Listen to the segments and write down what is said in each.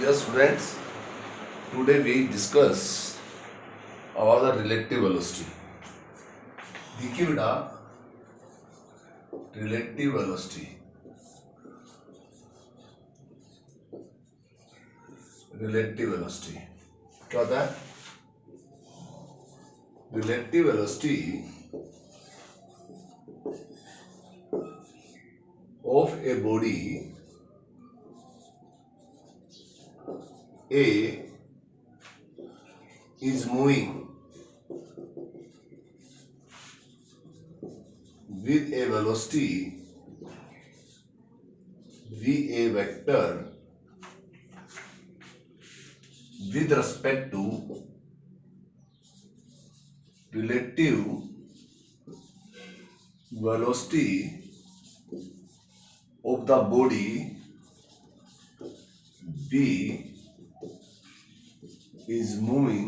Dear students, today we discuss about the relative velocity. देखिए बेटा, relative velocity. relative velocity क्या होता है? relative velocity of a body A is moving with a velocity VA vector with respect to relative velocity of the body B is moving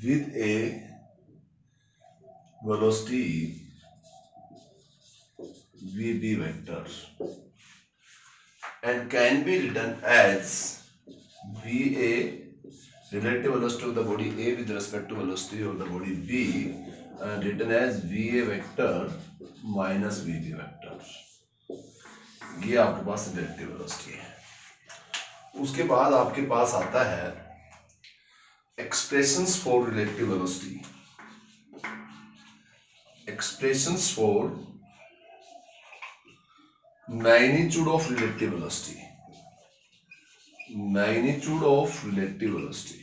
with a velocity VB vector and can be written as VA relative velocity of the body A with respect to velocity of the body B and written as VA vector minus VB vector. ये आपके पास relative velocity है। उसके बाद आपके पास आता है expressions for relative velocity. Expressions for magnitude of relative velocity. Magnitude of relative velocity.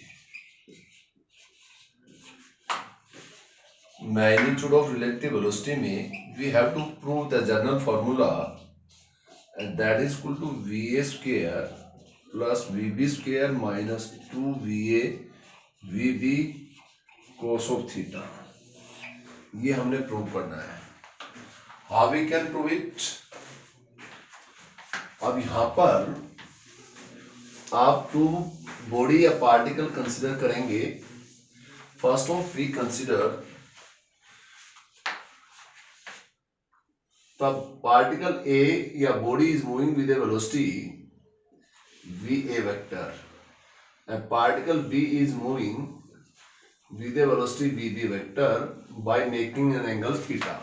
Magnitude of relative velocity में we have to prove the general formula and that is equal to VA square plus VB square minus 2VA VB cos of theta. ये हमने prove करना है। How we can prove it? अब यहाँ पर आप two body या particle consider करेंगे। First of we consider the particle A या body is moving with a velocity VA vector and particle B is moving with a velocity VB vector by making an angle theta.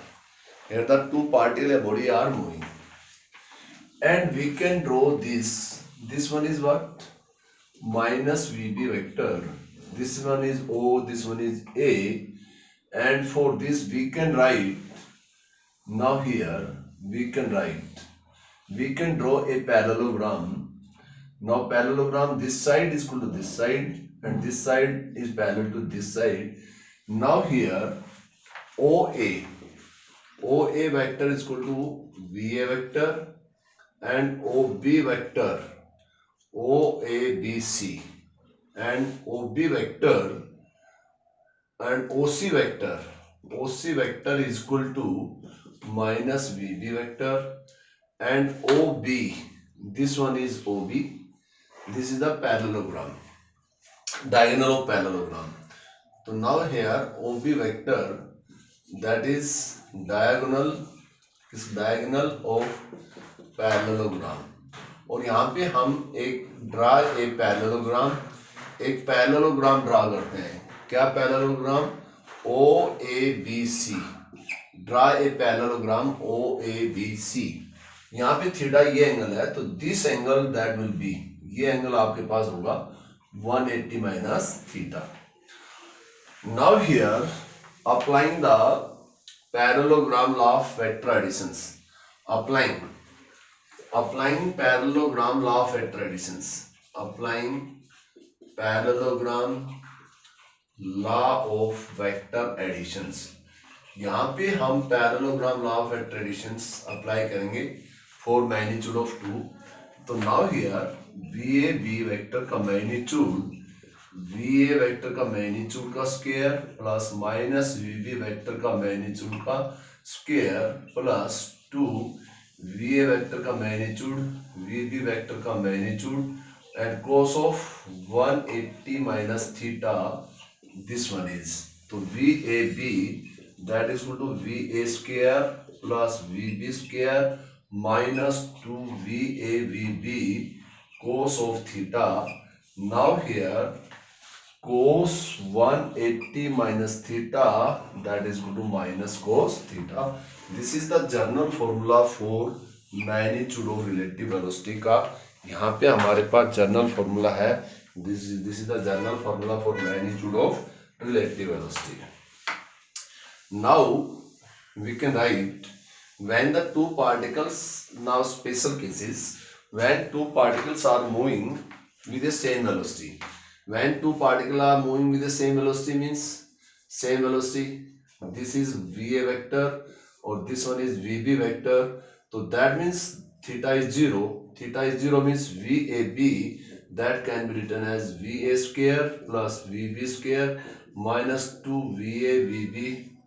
Here the two particle या body are moving and we can draw this. This one is what? Minus VB vector. This one is O, this one is A, and for this we can write. Now here we can draw a parallelogram. Now parallelogram, this side is equal to this side and this side is parallel to this side. Now here OA vector is equal to VA vector and OB vector OABC and OB vector and OC vector is equal to minus VB vector and OB, this one is OB, this is the parallelogram, diagonal of parallelogram. So now here OB vector, that is diagonal of parallelogram और यहाँ पे हम एक draw a parallelogram draw करते हैं। क्या parallelogram? OABC, draw a parallelogram OABC। यहाँ पे थीटा ये एंगल है तो this angle that will be, ये एंगल आपके पास होगा 180 minus theta. Now here applying the parallelogram law of vector additions, applying parallelogram law of vector additions, applying parallelogram law of vector additions। यहाँ पे हम parallelogram law of vector additions apply करेंगे for magnitude of 2। तो now here VA vector का magnitude का square plus minus VB vector का magnitude का square plus 2 VA vector का मैग्नीट्यूड VB वेक्टर का magnitude and cos of 180 minus theta, this one is. तो VAB that is equal to VA square plus VB square minus 2VAVB cos of theta. Now here cos 180 minus theta, that is equal to minus cos theta. This is the general formula for magnitude of relative velocity का. यहाँ पे हमारे पास general formula है. This is the general formula for magnitude of relative velocity. Now we can write when the two particles, now special cases, when two particles are moving with the same velocity. When two particles are moving with the same velocity means same velocity. This is va vector or this one is vb vector. So that means theta is 0. Theta is 0 means vab, that can be written as va square plus vb square minus 2va vb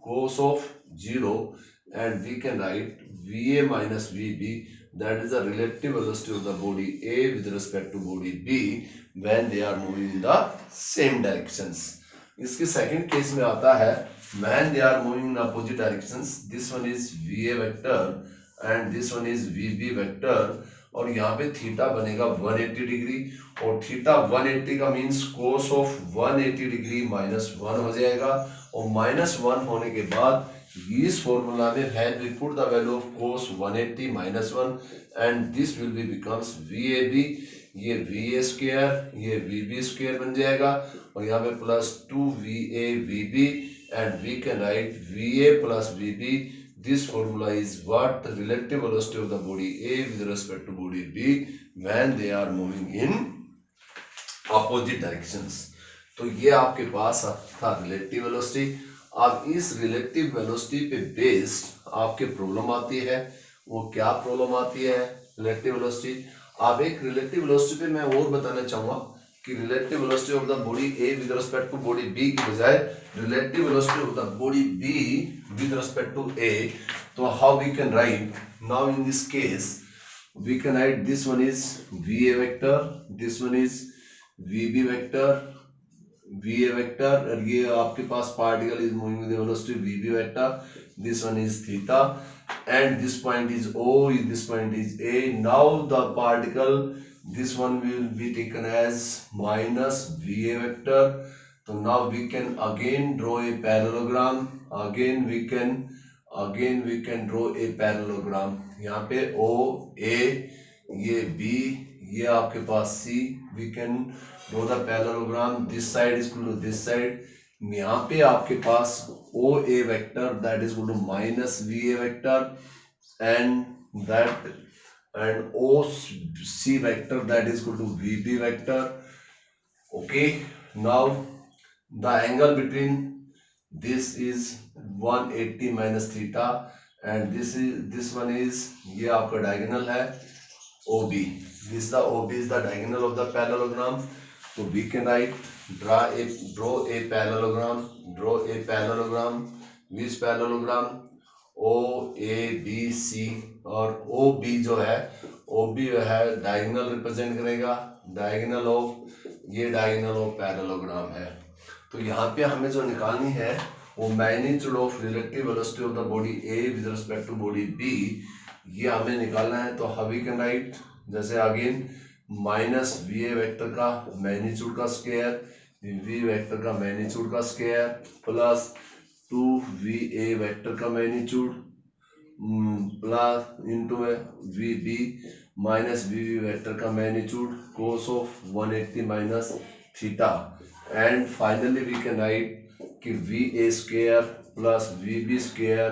cos of 0, and we can write va minus vb, that is the relative velocity of the body A with respect to body B when they are moving in the same directions. इसके second case में आता है when they are moving in opposite directions. This one is va vector and this one is vb vector, और यहाँ पे theta बनेगा 180 degree, और theta 180 का means cos of 180 degree minus 1 हो जाएगा, और माइनस 1 होने के बाद इस फॉर्मूला में when we put the value of cos 180 minus 1 and this will be becomes VAB, ये VA square ये VB square बन जाएगा, और यहाँ पे plus 2VA VB and we can write VA plus VB. This formula is what the relative velocity of the body A with respect to body B when they are moving in opposite directions. तो ये आपके पास था relative velocity. अब इस relative velocity पे based आपके problem आती है. वो क्या प्रॉब्लम आती है रिलेटिव वेलोसिटी? अब एक रिलेटिव वेलोसिटी पे मैं और बताना चाहूंगा कि relative velocity of the body A with respect to body B की बजाय relative velocity of the body B with respect to A. तो how we can write now in this case? We can write this one is V A vector, this one is VB vector, VA vector, and ये आपके पास particle is moving with the velocity VB vector. This one is theta, and this point is O. This point is A. Now the particle, this one will be taken as minus VA vector. So now we can again draw a parallelogram. Again we can draw a parallelogram. यहाँ पे O A, ये B, ये आपके पास C. We can draw the parallelogram. This side is equal to this side. यहाँ पे आपके पास OA vector that is equal to minus VA vector and OC vector that is equal to VB vector. Okay. Now the angle between this is 180 minus theta and this one is ये आपका diagonal है OB. This the OB is the diagonal of the parallelogram. So we can write draw a parallelogram. Which parallelogram? OABC, और OB जो है OB है diagonal represent करेगा, diagonal of parallelogram है. तो यहाँ पे हमें जो निकालनी है वो magnitude of relative velocity of the body A with respect to body B, ये हमें निकालना है. तो how we can write, जैसे अगेन माइनस VA वेक्टर का मैग्नीट्यूड का स्क्वायर, V वेक्टर का मैग्नीट्यूड का स्क्वायर प्लस 2VA वेक्टर का magnitude plus into VB minus VB vector का magnitude cos of 180 minus theta, and finally we can write कि VA square plus VB square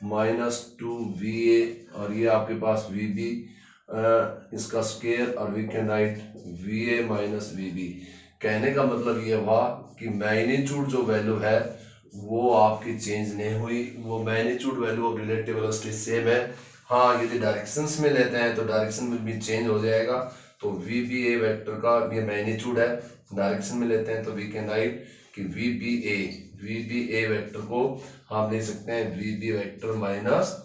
minus 2VA, और ये आपके पास VB इसका स्क्वायर, और we can write VA minus VB. कहने का मतलब ये हुआ कि मैग्नीट्यूड जो वैल्यू है वो आपकी चेंज नहीं हुई, वो magnitude value of relative velocity same है. हाँ, यदि डायरेक्शंस में लेते हैं तो डायरेक्शन में भी चेंज हो जाएगा. तो VBA वेक्टर का ये मैग्नीट्यूड है, डायरेक्शन में लेते हैं तो वी कैन राइट कि VBA वेक्टर को हम ले सकते हैं VB vector minus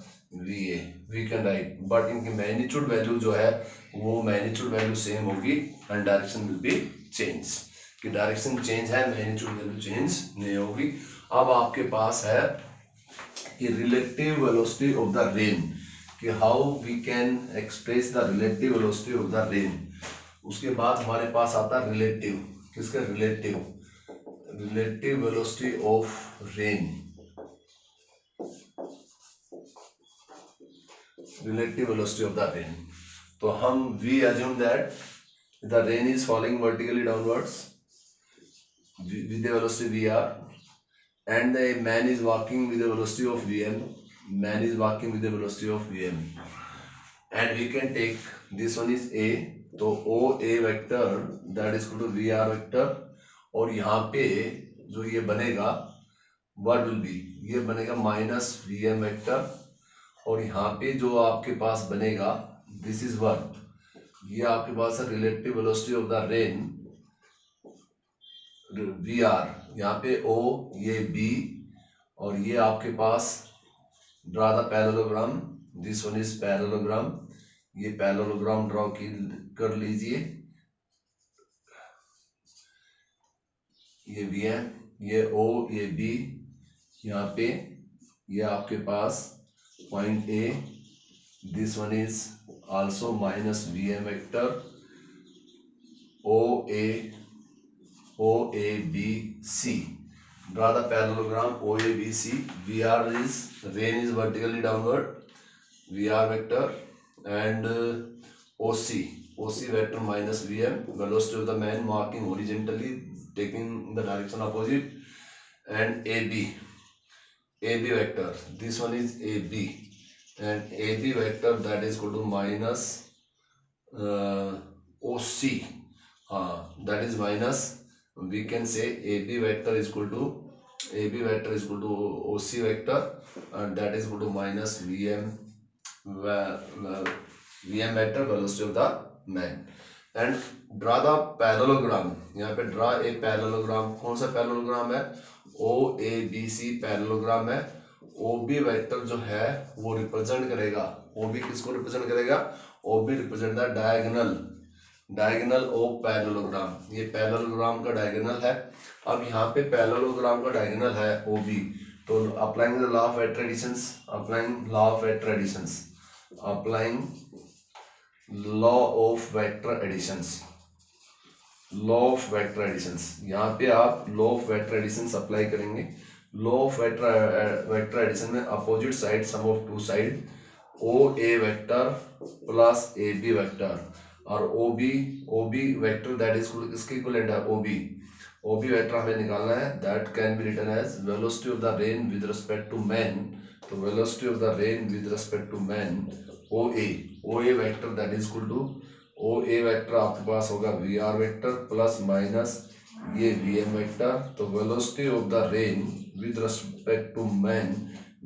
VA. We can write, but इनकी मैग्नीट्यूड वैल्यू जो है वो मैग्नीट्यूड वैल्यू सेम होगी and direction will be change. कि डायरेक्शन चेंज है, मैग्नीट्यूड वैल्यू चेंज नहीं होगी. अब आपके पास है कि relative velocity of the rain, कि how we can express the relative velocity of the rain. उसके बाद हमारे पास आता है रिलेटिव, किसका relative velocity of rain, relative velocity of the rain. तो हम we assume that the rain is falling vertically downwards with the velocity vr, and the man is walking with the velocity of vm. Man is walking with the velocity of vm, and we can take this one is a, तो o a vector that is equal to vr vector, और यहाँ पे जो ये बनेगा what will be, ये बनेगा minus vm vector, और यहाँ पे जो आपके पास बनेगा दिस इज व्हाट, ये आपके पास है relative velocity of the rain V R, यहाँ पे ओ ये बी, और ये आपके पास draw the parallelogram, this one is parallelogram, ये पैरेललोग्राम ड्रॉ कर लीजिए, ये बी है, ये ओ ये बी, यहाँ पे ये आपके पास point A, this one is also minus VM vector, OABC. Draw the parallelogram OABC. VR is, rain is vertically downward, VR vector, and OC vector minus VM, velocity of the man walking horizontally taking the direction opposite, and AB vector, this one is AB, and AB vector that is equal to minus OC, that is minus, we can say AB vector is equal to OC vector, and that is equal to minus VM vector, velocity of the man. And draw the parallelogram, यहाँ पे draw a parallelogram, कौन सा parallelogram है, OABC parallelogram है। OB vector जो है वो represent करेगा, OB किसको रिप्रेजेंट करेगा, OB represent the diagonal of parallelogram, ये पैरेललोग्राम का डायगोनल है। अब यहाँ पे पैरेललोग्राम का डायगोनल है OB, तो applying the law of vector additions, applying law of vector additions, यहाँ पे आप law of vector additions apply करेंगे। लॉ ऑफ वेक्टर एडिशन में opposite side sum of two side, O A vector plus A B vector, और O B vector that is इसके equivalent है O B vector हमें निकालना है, that can be written as velocity of the rain with respect to man, तो velocity of the rain with respect to man O A vector that is equal to, O A vector आपके पास होगा V R vector plus minus ये V M vector, तो velocity of the rain with respect to man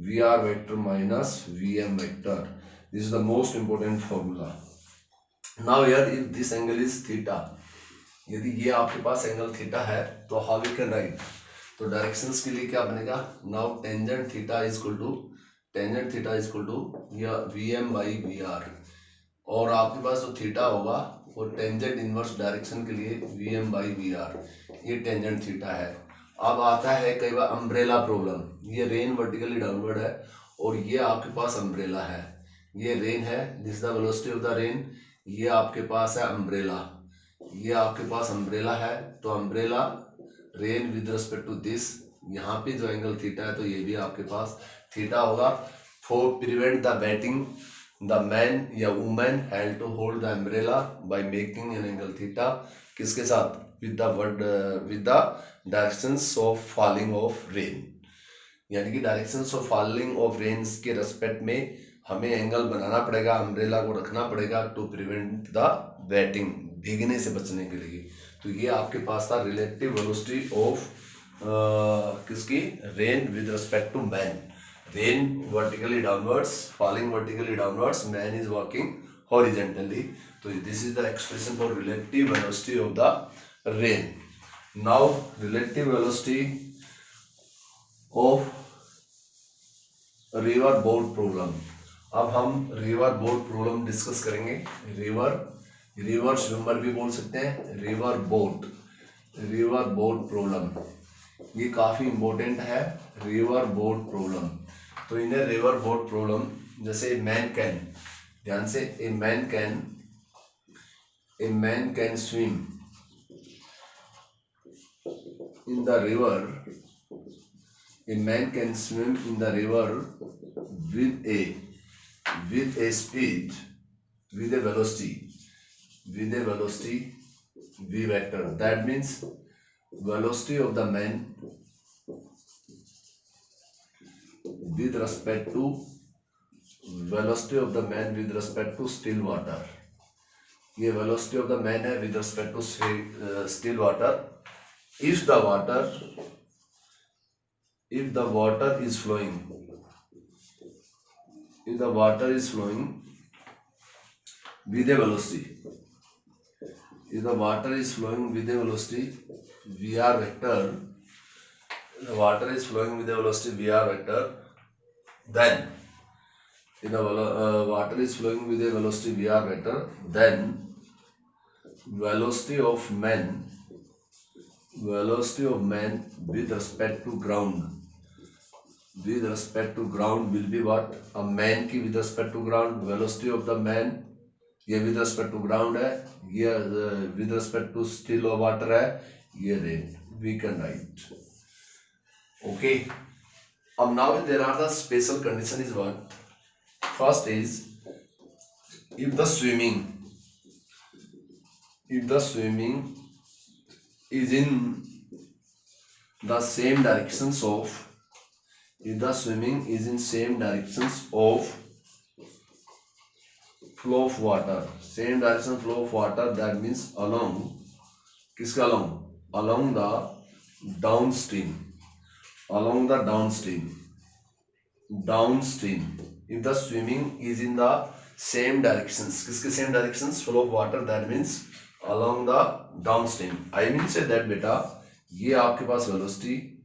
V R vector minus V M vector, this is the most important formula. Now here if this angle is theta, यदि ये आपके पास angle theta है तो how we can right, तो directions के लिए क्या बनेगा, now tangent theta is equal to या V M by V R, और आपके पास जो थीटा होगा वो टेंजेंट इनवर्स डायरेक्शन के लिए V M by V R, ये टेंजेंट थीटा है। अब आता है कई बार अम्ब्रेला प्रॉब्लम, ये रेन वर्टिकली डाउनवर्ड है और ये आपके पास अम्ब्रेला है, ये रेन है, this the velocity of the rain, ये आपके पास है अम्ब्रेला, ये आपके पास अम्ब्रेला है, तो umbrella rain with respect to this, यहाँ पे जो एंगल थीटा है तो ये भी आपके पास थीटा होगा। For prevent the batting the man या women had to hold the umbrella by making an angle theta, किसके साथ, with the directions of falling of rain, यानी कि directions of falling of rains के रेस्पेक्ट में हमें angle बनाना पड़ेगा, umbrella को रखना पड़ेगा टू प्रिवेंट द वेटिंग, भीगने से बचने के लिए। तो ये आपके पास था रिलेटिव वेलोसिटी ऑफ किसकी, rain with respect to man, rain vertically downwards, falling vertically downwards, man is walking horizontally, तो this is the expression for relative velocity of the rain. Now relative velocity of river boat problem, अब हम river boat problem discuss करेंगे। River swimmer भी बोल सकते हैं, river boat problem, ये काफी इंपॉर्टेंट है रिवर बोट प्रॉब्लम। तो इन रिवर बोट प्रॉब्लम, जैसे मैन कैन, ध्यान से, a man can A man can swim in the river. A man can swim in the river with a with a speed with a velocity v vector. That means velocity of the man with respect to still water. ये velocity of the man है with respect to still water. If the water is flowing with a velocity, vr vector, the water is flowing with a velocity vr vector, then water is flowing with a velocity vr vector, then velocity of man with respect to ground will be what? A man की with respect to ground, velocity of the man ये with respect to ground है, ये with respect to still water है, ये rate we can write. Okay. Now there are the special condition is what? First is if the swimming is in the same directions of flow of water, that means along the downstream, if the swimming is in the same directions, किसके same directions? Flow of water, that means along the downstream. I mean say that बेटा ये आपके पास velocity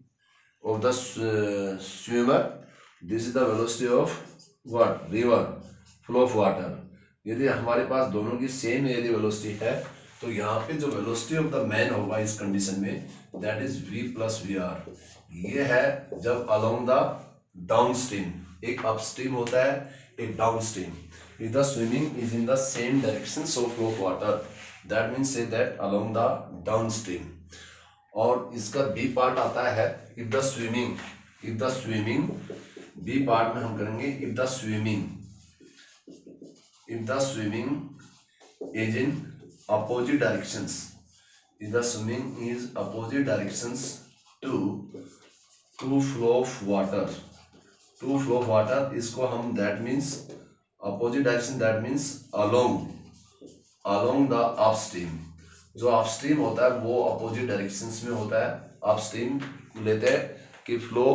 of the swimmer, this is the velocity of what? River, flow of water. यदि हमारे पास दोनों की same यदि velocity है तो यहाँ पे जो वेलोसिटी ऑफ द मैन होगा इस कंडीशन में, that is v plus V R. ये है जब अलोंग द डाउनस्ट्रीम, एक अपस्ट्रीम होता है एक downstream. If the swimming is in the same direction of flow of water, that means say that along the downstream. और इसका बी पार्ट आता है if the swimming, B part में हम करेंगे if the swimming is in opposite directions, to flow of water, इसको हम that means opposite direction, that means along the upstream. जो अपस्ट्रीम होता है वो अपोजिट डायरेक्शंस में होता है. अपस्ट्रीम लेते हैं कि फ्लो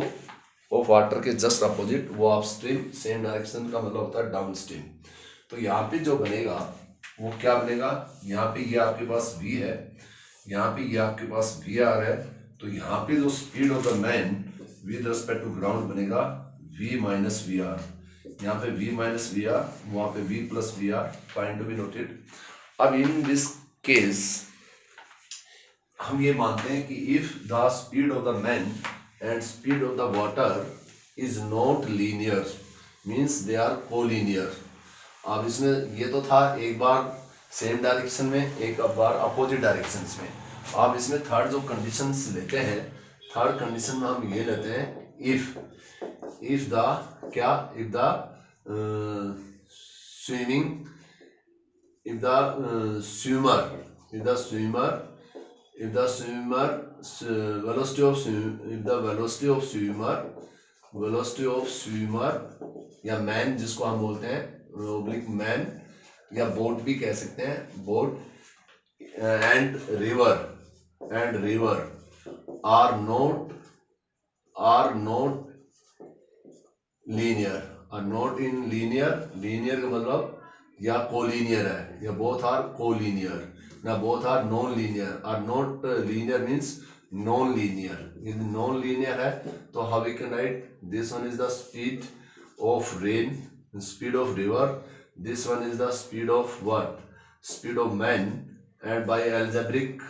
ऑफ वाटर के जस्ट अपोजिट, वो अपस्ट्रीम सेम डायरेक्शन का मतलब होता है डाउनस्ट्रीम. तो यहाँ पे जो बनेगा वो क्या बनेगा? यहाँ पे ये आपके पास v है, यहाँ पे ये आपके पास vr है, तो यहाँ पे जो speed of the man with respect to ground बनेगा v माइनस वी आर. यहाँ पे v माइनस वी आर, वहाँ पे v plus V R. Point to be noted. अब इन दिस केस हम ये मानते हैं कि if the speed of the man and speed of the water is not linear, means they are collinear. अब इसमें ये तो था एक बार सेम डायरेक्शन में, एक बार अपोजिट डायरेक्शंस में. अब इसमें थर्ड जो कंडीशंस लेते हैं, थर्ड कंडीशन में हम ये लेते हैं if the swimmer velocity of swimmer या मैन जिसको हम बोलते हैं ओब्लिक मैन या बोट भी कह सकते हैं, boat and river are not in linear का मतलब या कोलिनियर है, या बोथ आर कोलिनियर, ना both are non linear. Are not linear means non linear. यदि नॉन लीनियर है तो how we can write? This one is the speed of rain, speed of river, this one is the speed of what? Speed of man. And by algebraic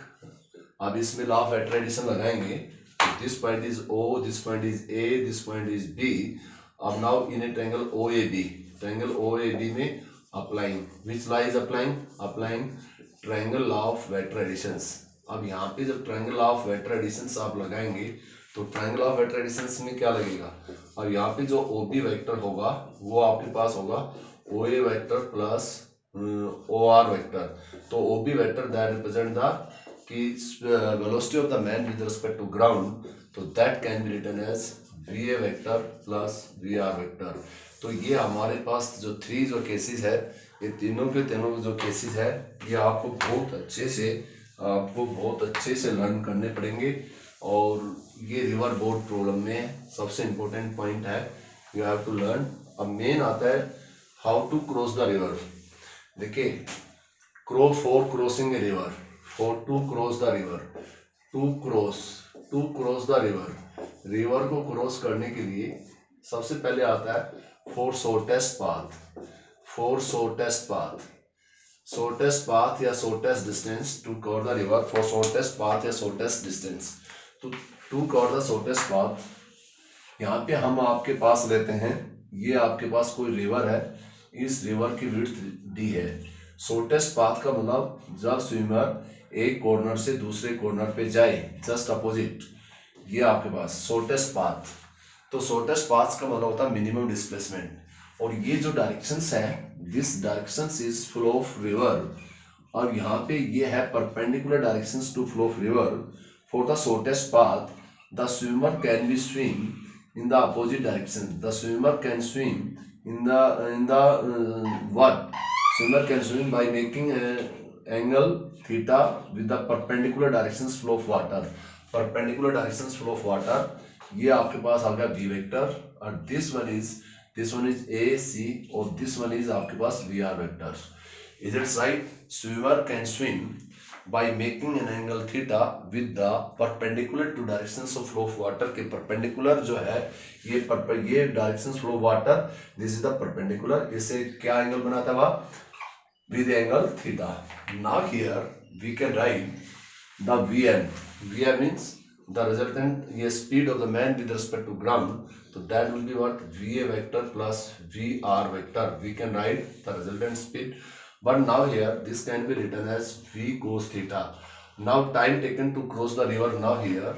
अब इसमें law of addition लगाएंगे. This point is O, this point is A, this point is B. अब now in a triangle OAB में अप्लाइंग, which law is applying triangle law of vector additions. अब यहाँ पे जब triangle law of vector additions आप लगाएंगे तो ट्रायंगल ऑफ वेक्टर एडिशंस में क्या लगेगा, अब यहाँ पे जो OB वेक्टर होगा वो आपके पास होगा OA vector plus OR vector. तो OB vector that represent the कि velocity of the man with respect to ground, तो that can be written as VA vector plus VR vector. तो ये हमारे पास जो थ्री जो केसेस है, ये तीनों के जो केसेस है, ये आपको बहुत अच्छे से लर्न करने पड़ेंगे। और ये रिवर बोर्ड प्रॉब्लम में सबसे इम्पोर्टेंट पॉइंट है, यू हैव टू लर्न। अब मेन आता है how to cross the river. देखिए, for crossing a river, for to cross the river, to cross the river को क्रॉस करने के लिए सबसे पहले आता है फॉर शॉर्टेस्ट पाथ या shortest distance to cover the river, for shortest path या शॉर्टेस्ट डिस्टेंस तो to cover the shortest path. यहाँ पे हम आपके पास लेते हैं, ये आपके पास कोई रिवर है, इस रिवर की विड्थ D है। शॉर्टेस्ट पाथ का मतलब जब स्विमर एक कॉर्नर से दूसरे कॉर्नर पे जाए, जस्ट अपोजिट, ये आपके पास शॉर्टेस्ट पाथ। तो शॉर्टेस्ट पाथ का मतलब होता है मिनिमम डिस्प्लेसमेंट। और ये जो डायरेक्शंस है, this directions is flow of river, और यहाँ पे ये है perpendicular directions to flow of river. For the shortest path the swimmer can be swim in the opposite direction. The swimmer can swim in the what? Swimmer can swim by making angle theta with the perpendicular directions flow of water. Perpendicular directions flow of water. ये आपके पास आ गया V vector, और this one is A C, और this one is आपके पास VR vector. Is it right? Swimmer can swim by making an angle theta with the perpendicular to directions of flow of water के perpendicular जो है, ये directions flow of water, this is the perpendicular, इससे क्या angle बनाता है वह, with the angle theta. Now here we can write the Vm means the resultant ये speed of the man with respect to ground, so that will be what, VA vector plus VR vector. We can write the resultant speed, but now here this can be written as V cos theta. Now time taken to cross the river, now here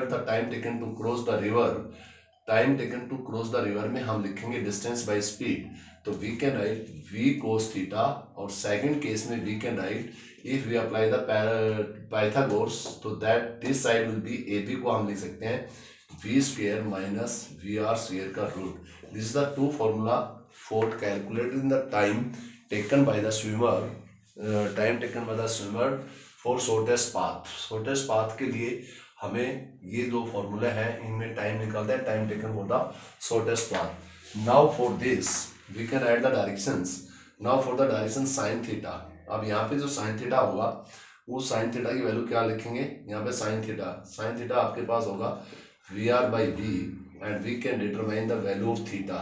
the time taken to cross the river में हम लिखेंगे distance by speed, तो we can write V cos theta, और second case में we can write if we apply the Pythagoras, तो that this side will be AB को हम लिख सकते हैं V square minus VR square का root. This is the two formula for calculating the time taken by the swimmer for shortest path के लिए हमें ये दो फॉर्मूले हैं, इनमें टाइम निकालते हैं, time taken for the shortest path. Now for this we can add the directions. Now for the direction sine theta, अब यहाँ पे जो साइन थीटा होगा, वो साइन थीटा की वैल्यू क्या लिखेंगे, यहाँ पे साइन थीटा आपके पास होगा VR by V, and we can determine the value of theta.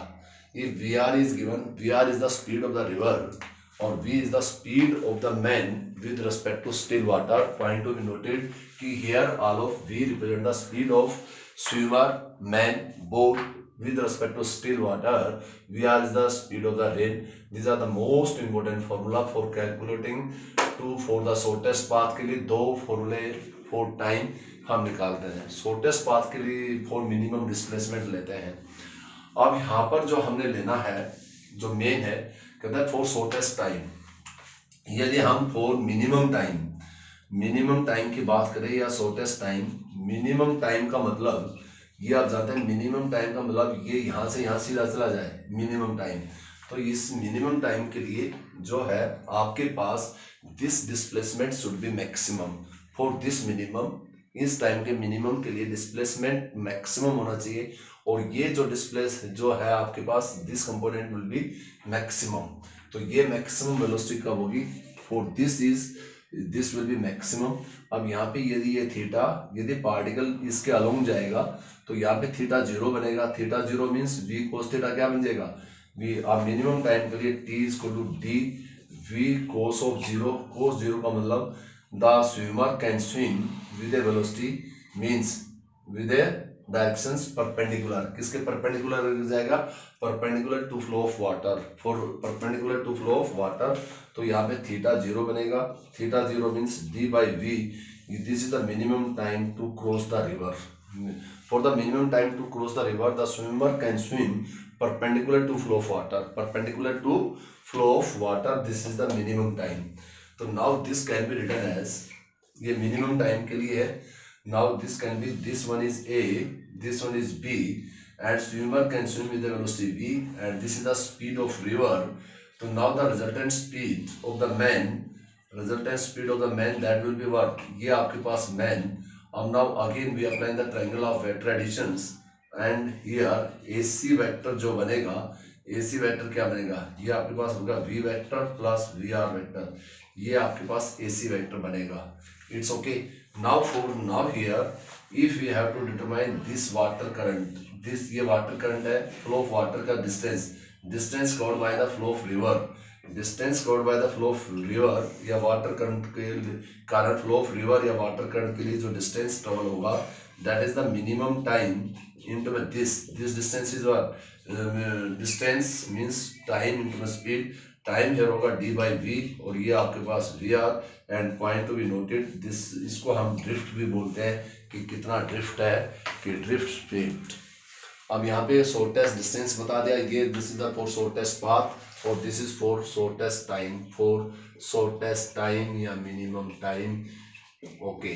If VR is given, VR is the speed of the river, or V is the speed of the man with respect to still water. Point to be noted कि here all of V represent the speed of swimmer, man, boat with respect to still water. VR is the speed of the rain. These are the most important formula for calculating for the shortest path के लिए दो फॉर्मूले for time हम निकालते हैं। Shortest path के लिए for minimum displacement लेते हैं। अब यहाँ पर जो हमने लेना है, जो मेन है, कहता है फॉर शॉर्टेस्ट टाइम। यदि हम फॉर मिनिमम टाइम की बात करें या शॉर्टेस्ट टाइम, मिनिमम टाइम का मतलब ये आप जानते हैं, मिनिमम टाइम का मतलब ये यहाँ से यहाँ सीधा चला जाए मिनिमम टाइम। तो इस मिनिमम टाइम के लिए जो है आपके पास this displacement should be maximum. For this minimum, इस टाइम के मिनिमम के लिए डिस्प्लेसमेंट मैक्सिमम होना चाहिए, और ये जो डिस्प्लेस जो है आपके पास, this component will be maximum. तो ये मैक्सिमम वेलोसिटी कब होगी, for this will be maximum. अब यहाँ पे यदि ये थीटा, यदि पार्टिकल इसके अलोंग जाएगा तो यहाँ पे थीटा 0 बनेगा। Theta 0 means V cos theta क्या बन जाएगा, अब मिनिमम टाइम के लिए T equal to D V cos of 0। cos 0 का मतलब the swimmer can swim with a velocity, means with a directions perpendicular, किसके परपेंडिकुलर जाएगा, perpendicular to flow of water, for perpendicular to flow of water. तो यहाँ पे theta 0 बनेगा, theta 0 means D by V, this is the minimum time to cross the river. For the minimum time to cross the river the swimmer can swim perpendicular to flow of water, perpendicular to flow of water, this is the minimum time. तो now this can be written as, ये minimum time के लिए है। Now this can be, this one is A, this one is B, and swimmer can swim with the velocity V, and this is the speed of river. So now the resultant speed of the man, that will be what? ये आपके पास man. And now again we apply the triangle of vector additions, and here AC vector जो बनेगा, AC vector क्या बनेगा, ये आपके पास होगा V vector plus VR vector, ये आपके पास AC vector बनेगा। It's okay. Now here, if we have to determine this water current, this ये water current है, flow of water का distance covered by the flow of river, distance covered by the flow of river या water current के कारण flow of river या water current के लिए जो distance travel होगा, that is the minimum time into this distance is what, distance means time into speed, time जो होगा डी बाई वी, और ये आपके पास V R, and point to be noted this, इसको हम ड्रिफ्ट भी बोलते हैं कि कितना ड्रिफ्ट है, कि ड्रिफ्ट स्पीड। अब यहाँ पे शॉर्टेस्ट डिस्टेंस बता दिया, ये this is the for shortest path, और this is for shortest time, for shortest time या minimum time. Okay,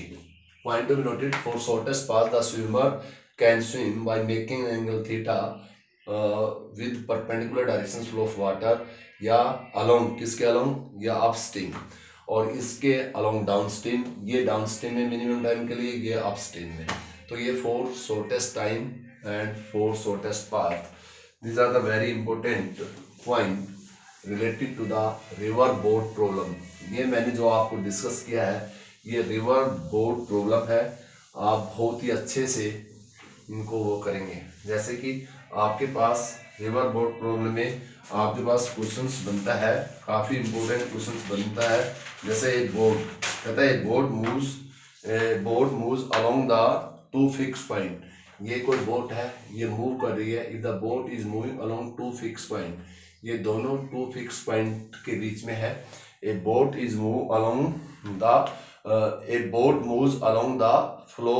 point to be noted, for shortest path the swimmer can swim by making angle theta with perpendicular direction flow of water, या along, किसके along, या upstream, और इसके along downstream, ये downstream में minimum time के लिए, ये अपस्ट्रीम में। तो ये for shortest time and for shortest path, these are the very important point related to the river boat problem। ये मैंने जो आपको डिस्कस किया है, ये रिवर बोट प्रॉब्लम है, आप बहुत ही अच्छे से इनको वो करेंगे। जैसे कि आपके पास रिवर बोट प्रॉब्लम में आपके पास क्वेश्चंस बनता है, काफ़ी इंपॉर्टेंट क्वेश्चंस बनता है। जैसे एक बोट कहता है, boat moves along the two fix point, ये कोई बोट है, ये मूव कर रही है, if the boat is moving along two fix point, ये दोनों टू फिक्स पॉइंट के बीच में है। A boat is move along the, a boat moves along the flow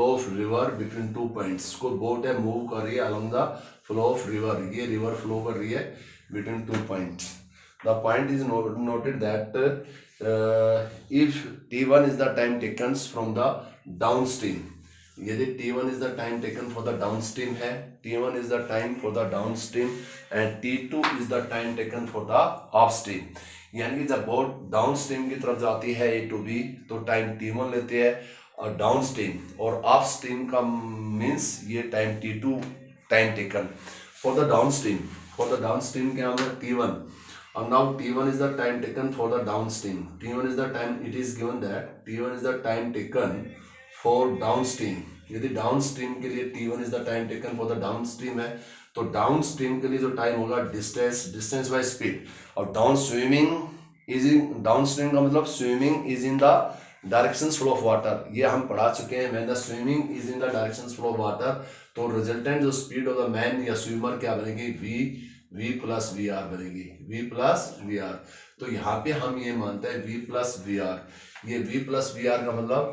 of river between two points, कोई बोट है मूव कर रही है along the flow of river, ये रिवर फ्लो कर रही है between two points. The point is noted that if t1 is the time taken from the downstream, यदि t1 is the time taken for the downstream है, t1 is the time for the downstream and t2 is the time taken for the upstream, यानी कि जब boat downstream की तरफ जाती है A to B तो टाइम t1 लेते हैं, और डाउनस्ट्रीम और अपस्ट्रीम का मीन्स ये time t2 time taken for the downstream क्या होगा t1, and now t1 is the time taken for the downstream, t1 is the time, it is given that t1 is the time taken for downstream, यदि downstream के लिए t1 is the time taken for the downstream है, तो downstream के लिए जो time होगा distance by speed, और डाउनस्ट्रीम का मतलब swimming is in the directions flow of water, ये हम पढ़ा चुके हैं, when the swimming is in the directions flow of water, तो रिजल्टेंट जो स्पीड ऑफ द मैन या स्विमर क्या बनेगी, v प्लस वी आर बनेगी, v प्लस वी आर। तो यहाँ पे हम ये मानते हैं v प्लस वी आर, ये v प्लस वी आर का मतलब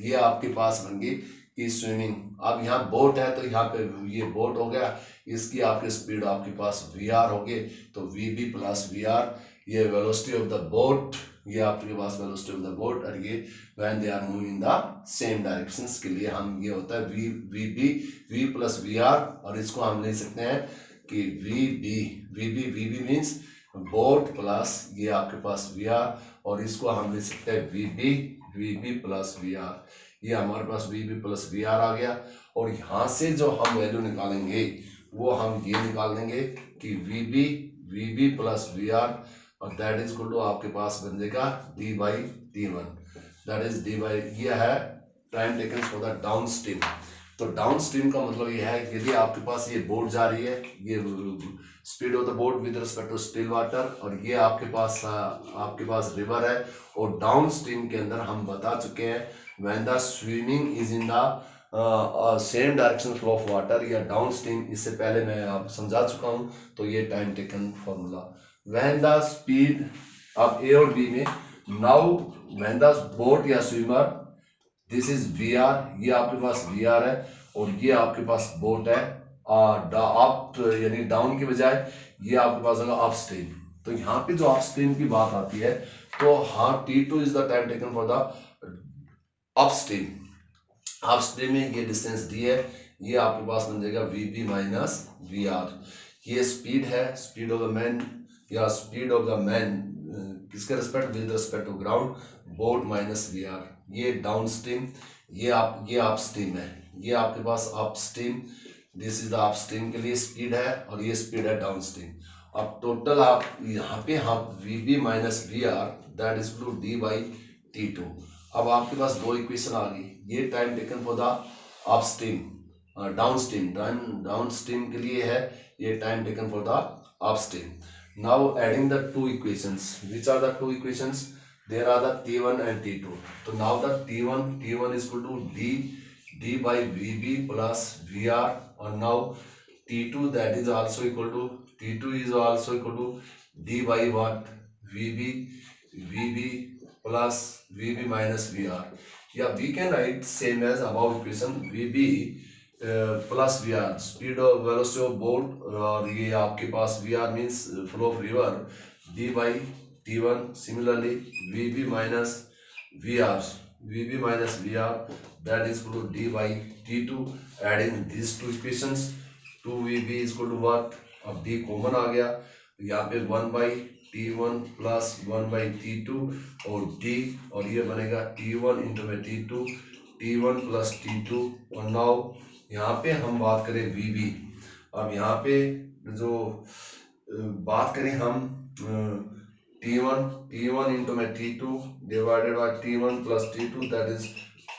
ये आपके पास बन गई कि स्विमिंग, अब यहाँ बोट है तो यहाँ पे ये बोट हो गया, इसकी आपकी स्पीड आपके पास वी आर हो गई, तो vb प्लस वी आर, ये वेलोसिटी ऑफ द बोट, ये आपके पास वेलोसिटी ऑफ द बोट, और ये when they are moving in the same directions के लिए हम ये होता है v प्लस वी आर, और इसको हम ले सकते हैं कि vb मीन्स बोट प्लस ये आपके पास वी आर, और इसको हम ले सकते हैं vb प्लस वी आर, ये हमारे पास vb प्लस वी आर आ गया। और यहाँ से जो हम वैल्यू निकालेंगे वो हम ये निकाल देंगे कि vb प्लस वी आर, और दैट इज इक्वल टू आपके पास बन जाएगा d by t1, that is d by, ये है time taken for the downstream. तो डाउनस्ट्रीम का मतलब ये है यदि आपके पास ये बोट जा रही है, ये speed of the boat with respect to still water, और ये आपके पास रिवर है, और डाउनस्ट्रीम के अंदर हम बता चुके हैं when the swimming is in the same direction flow of water या डाउन स्ट्रीम, इससे पहले मैं आप समझा चुका हूँ, तो ये time taken formula. When the speed, अब ए और बी में, नाउ व्हेन द बोट या swimmer, this is V R, ये आपके पास वी आर है और ये आपके पास बोट है, अप यानी डाउन की बजाय ये आपके पास होगा अप स्ट्रीम। तो यहाँ पे जो अप स्ट्रीम की बात आती है, तो हाँ T2 is the time taken for the up stream. Up stream में ये डिस्टेंस डी है, ये आपके पास बन जाएगा V B minus V R. ये स्पीड है, स्पीड ऑफ द मैन या स्पीड ऑफ द मैन किसके respect, with respect to ground, boat minus V R. ये डाउन स्ट्रीम, ये अप स्ट्रीम है, ये आपके पास upstream, this is the upstream के लिए स्पीड है और ये स्पीड है डाउन स्ट्रीम। अब टोटल आप यहाँ पे हम V B minus V R that is two D by T two. अब आपके पास दो इक्वेशन आ गई, ये time taken for the upstream, downstream, downstream के लिए है, ये time taken for the upstream. Now adding the two equations, which are the two equations? There are the T1 and T2. So now the T1 is equal to d by Vb plus Vr, and now T2 that is also equal to, T2 is also equal to d by what, Vb plus Vb minus Vr. Yeah, we can write same as above equation, Vb plus V R, speed of velocity of boat, और ये आपके पास V R means flow of river, D by T one. Similarly V B minus V R, V B minus V R that is equal to D by T two. Adding this two equations, two V B is equal to what, अब D common आ गया, यहाँ पे one by T one plus one by T two और D, और ये बनेगा T one into में T two, T one plus T two. और नाउ यहाँ पे हम बात करें Vb, अब यहाँ पे जो बात करें हम T1 इंटू में T2 divided by T1 plus T2 that is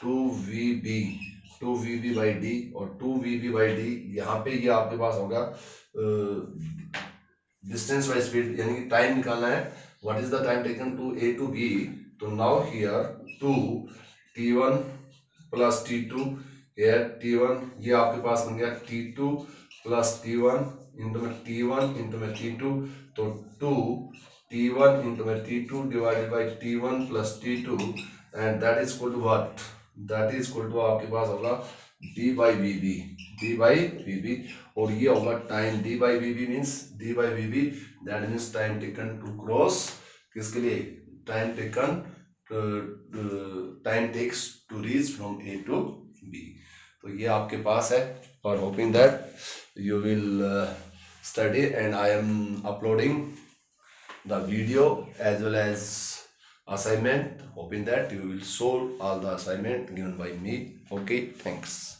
2VB by D, और 2VB बाई डी यहाँ पे ये आपके पास होगा डिस्टेंस बाई स्पीड, यानी कि टाइम निकालना है, what is the time taken to A to B। तो now here 2T1 plus T2, here T1, ये आपके पास बन गया T2 प्लस T1 इंटू में T1 इंटू में T2, तो 2T1 इंटू में T2 divided by T1 plus T2, and that is equal to what, that is equal to आपके पास होगा d बाई वी बी, और ये होगा time d by V B means that means time taken to cross, किसके लिए, time taken, time takes to reach from A to B। तो ये आपके पास है, और hoping that you will study, and I am uploading the video as well as assignment, hoping that you will solve all the assignment given by me. Okay, thanks.